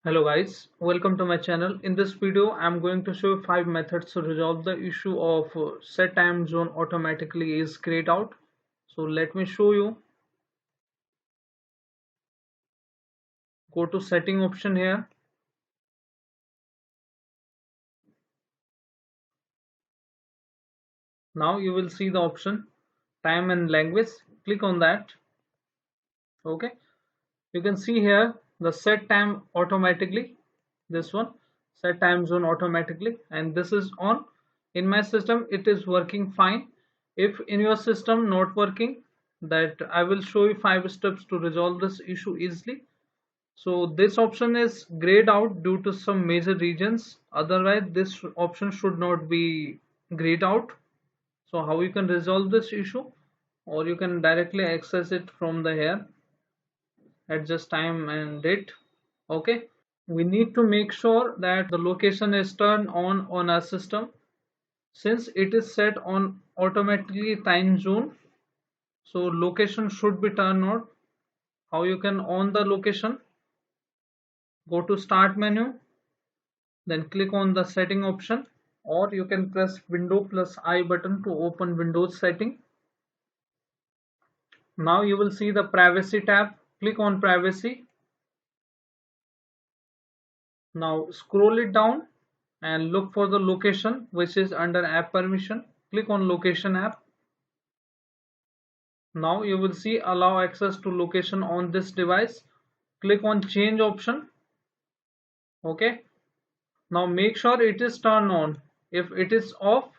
Hello guys, welcome to my channel. In this video, I'm going to show 5 methods to resolve the issue of set time zone automatically is grayed out. So let me show you. Go to setting option here. Now you will see the option time and language. Click on that. Okay. You can see here the set time automatically. This one, set time zone automatically, and this is on. In my system it is working fine. If in your system not working, that I will show you 5 steps to resolve this issue easily. So this option is grayed out due to some major regions, otherwise this option should not be grayed out. So how you can resolve this issue, or you can directly access it from the here, adjust time and date. Okay, we need to make sure that the location is turned on our system. Since it is set on automatically time zone, so location should be turned on. How you can on the location? Go to start menu, then click on the setting option, or you can press window plus I button to open Windows setting. Now you will see the privacy tab. Click on privacy. Now scroll it down and look for the location which is under app permission. Click on location app. Now you will see allow access to location on this device. Click on change option. Okay. Now make sure it is turned on. If it is off,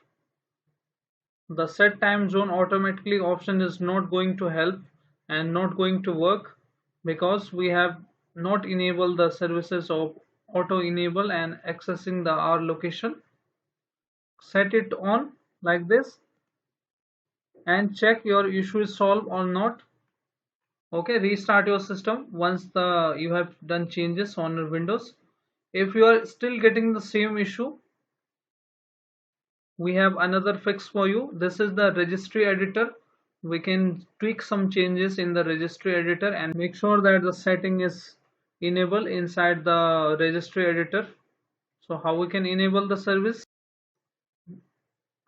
the set time zone automatically option is not going to help and not going to work, because we have not enabled the services of auto enable and accessing the our location. Set it on like this and check your issue is solved or not. Okay, restart your system once the you have done changes on your Windows. If you are still getting the same issue, we have another fix for you. This is the registry editor. We can tweak some changes in the registry editor and make sure that the setting is enabled inside the registry editor. So how we can enable the service?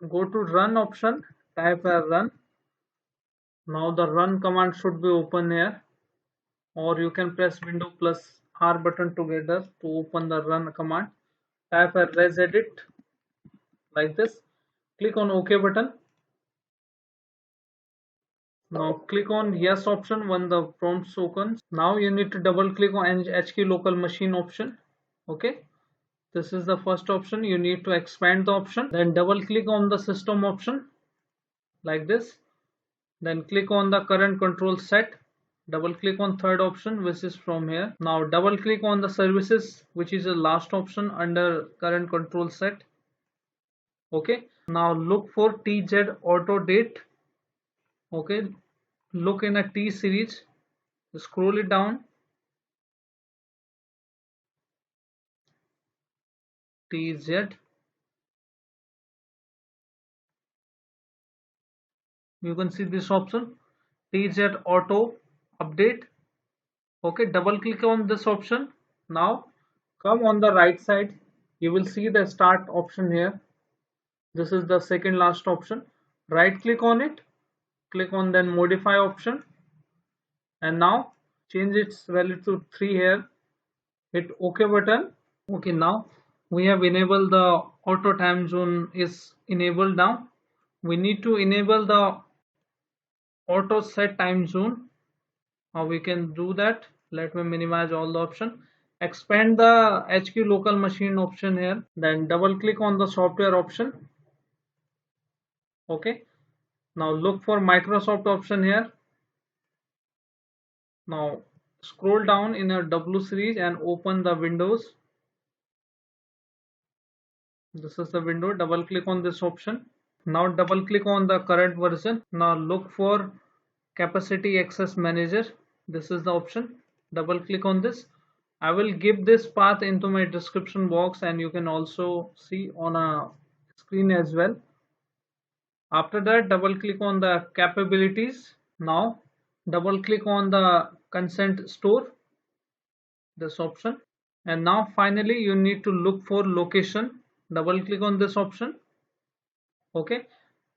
Go to run option, type a run. Now the run command should be open here, or you can press window plus R button together to open the run command. Type a regedit like this. Click on OK button. Now click on yes option when the prompt opens. Now you need to double click on HK local machine option. Okay, this is the first option. You need to expand the option, then double click on the system option like this. Then click on the current control set. Double click on third option, which is from here. Now double click on the services, which is the last option under current control set. Okay, now look for tzautoupdate. Okay, look in a T series, scroll it down, TZ. You can see this option, TZ auto update. Okay, double click on this option. Now come on the right side, you will see the start option here. This is the second last option. Right click on it, click on then modify option, and now change its value to 3 here. Hit OK button. Okay, now we have enabled the auto time zone is enabled. Now we need to enable the auto set time zone. How we can do that? Let me minimize all the option. Expand the HQ local machine option here, then double click on the software option. Okay, now look for Microsoft option here. Now scroll down in a W series and open the Windows. This is the window. Double click on this option. Now double click on the current version. Now look for CapabilityAccessManager. This is the option. Double click on this. I will give this path into my description box, and you can also see on a screen as well. After that, double click on the capabilities. Now double click on the ConsentStore, this option. And now finally you need to look for location. Double click on this option. Okay,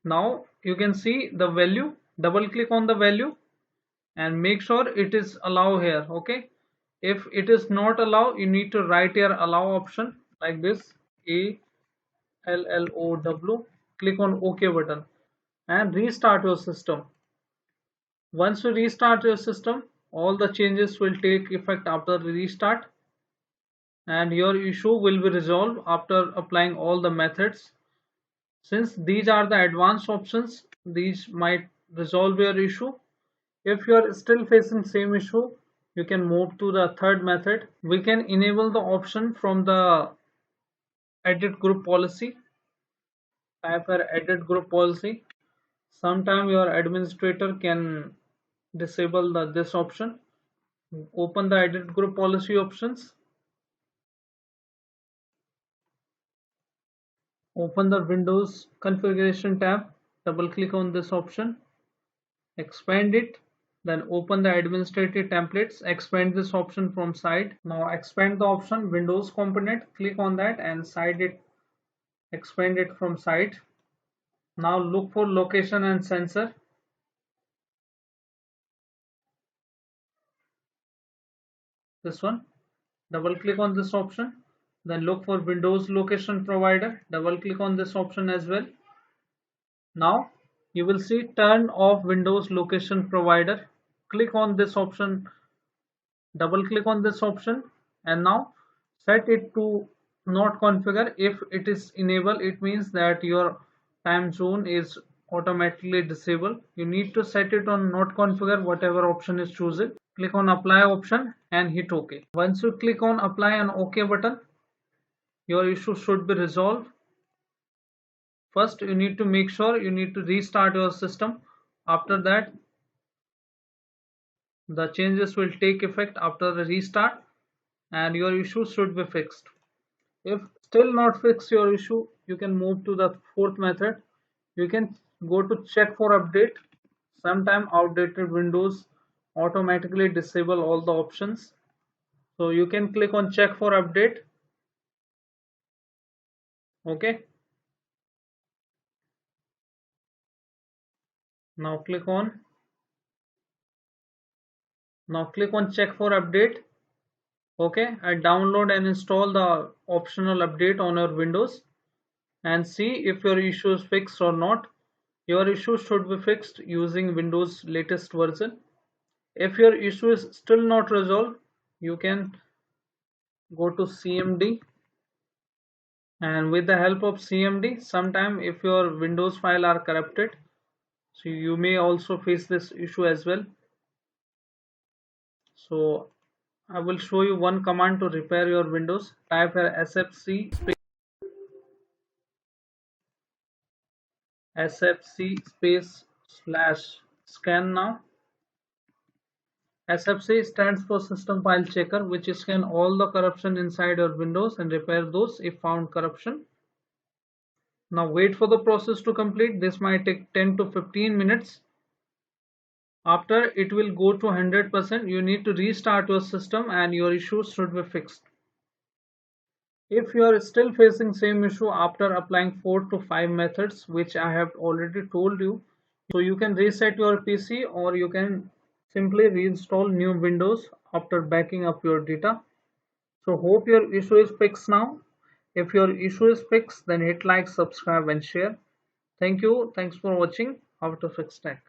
now you can see the value. Double click on the value and make sure it is allow here. Okay, if it is not allow, you need to write here allow option like this, ALLOW. Click on OK button and restart your system. Once you restart your system, all the changes will take effect after the restart, and your issue will be resolved after applying all the methods. Since these are the advanced options, these might resolve your issue. If you are still facing same issue, you can move to the third method. We can enable the option from the edit group policy. Type here edit group policy. Sometime your administrator can disable this option. Open the edit group policy options. Open the Windows configuration tab. Double click on this option. Expand it. Then open the administrative templates. Expand this option from side. Now expand the option Windows component. Click on that and side it. Expand it from side. Now look for location and sensor. This one. Double click on this option. Then look for Windows location provider. Double click on this option as well. Now you will see turn off Windows location provider. Click on this option. Double click on this option and now set it to not configure. If it is enabled, it means that your time zone is automatically disabled. You need to set it on not configure, whatever option is chosen. Click on apply option and hit OK. Once you click on apply and OK button, your issue should be resolved. First you need to make sure you need to restart your system. After that, the changes will take effect after the restart and your issue should be fixed. If still not fix your issue, you can move to the fourth method. You can go to check for update. Sometime outdated Windows automatically disable all the options. So you can click on check for update. Okay. Now click on check for update. Okay, and download and install the optional update on your Windows and see if your issue is fixed or not. Your issue should be fixed using Windows latest version. If your issue is still not resolved, you can go to CMD, and with the help of CMD, sometime if your Windows file are corrupted, so you may also face this issue as well. So I will show you one command to repair your Windows. Type here sfc space /scan now. SFC stands for System File Checker, which scan all the corruption inside your Windows and repair those if found corruption. Now wait for the process to complete. This might take 10 to 15 minutes. After it will go to 100%, you need to restart your system and your issues should be fixed. If you are still facing same issue after applying 4 to 5 methods, which I have already told you, so you can reset your PC or you can simply reinstall new Windows after backing up your data. So hope your issue is fixed now. If your issue is fixed, then hit like, subscribe and share. Thank you. Thanks for watching How to Fix Tech.